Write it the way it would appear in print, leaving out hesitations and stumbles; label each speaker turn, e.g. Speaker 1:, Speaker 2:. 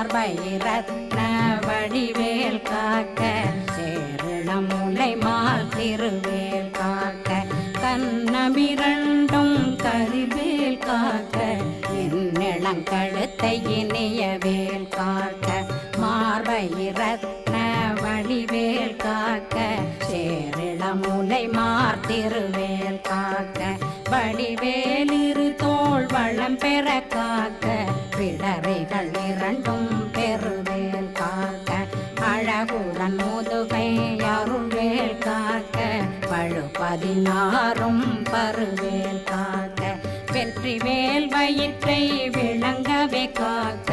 Speaker 1: மார்பயிரத்ன வடிவேல் காக்க சேரிளமுலை மால் திருவேல் காக்க கண்ணமிரண்டும் கரிவேல் காக்க இன்னிளங்கழுத்தை இனியவேல் காக்க மார்பயிரத்ன வடிவேல் காக்க சேரிளமுலை மார் திருவேல் காக்க வடிவேலிரு தோள் வளம் பெற காக்க பிடரைகள் இரண்டும் பெருவேல் காக்க அழகுடன் முதுகை அருள்வேல் காக்க பழு16ம் பருவேல் காக்க வெற்றிவேல் வயிற்றை விளங்கவே காக்க